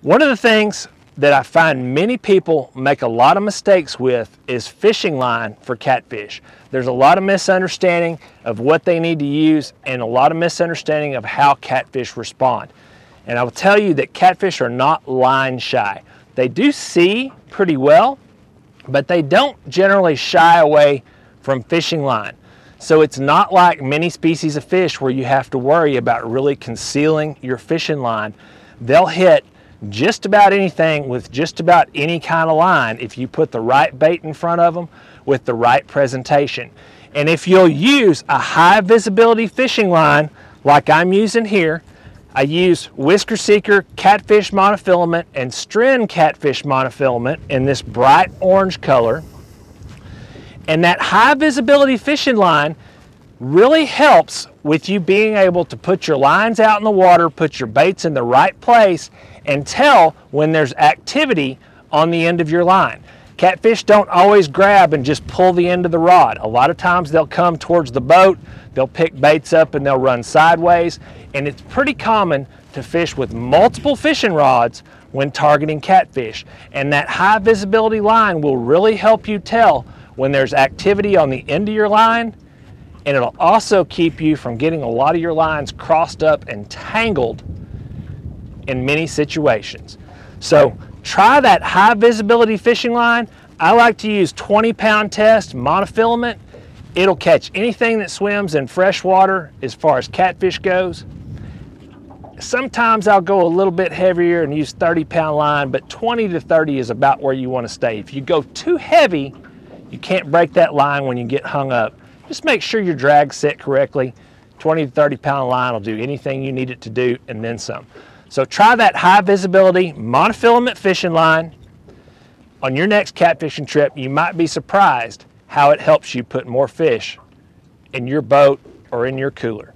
One of the things that I find many people make a lot of mistakes with is fishing line for catfish. There's a lot of misunderstanding of what they need to use and a lot of misunderstanding of how catfish respond. And I will tell you that catfish are not line shy. They do see pretty well, but they don't generally shy away from fishing line. So it's not like many species of fish where you have to worry about really concealing your fishing line. They'll hit just about anything with just about any kind of line if you put the right bait in front of them with the right presentation. And if you'll use a high visibility fishing line like I'm using here, I use Whisker Seeker Catfish monofilament and Stren Catfish monofilament in this bright orange color. And that high visibility fishing line really helps with you being able to put your lines out in the water, put your baits in the right place, and tell when there's activity on the end of your line. Catfish don't always grab and just pull the end of the rod. A lot of times they'll come towards the boat, they'll pick baits up and they'll run sideways, and it's pretty common to fish with multiple fishing rods when targeting catfish. And that high visibility line will really help you tell when there's activity on the end of your line, and it'll also keep you from getting a lot of your lines crossed up and tangled in many situations. So try that high visibility fishing line. I like to use 20-pound test monofilament. It'll catch anything that swims in fresh water as far as catfish goes. Sometimes I'll go a little bit heavier and use 30-pound line, but 20 to 30 is about where you want to stay. If you go too heavy, you can't break that line when you get hung up. Just make sure your drag's set correctly. 20 to 30-pound line will do anything you need it to do and then some. So try that high visibility monofilament fishing line. On your next catfishing trip, you might be surprised how it helps you put more fish in your boat or in your cooler.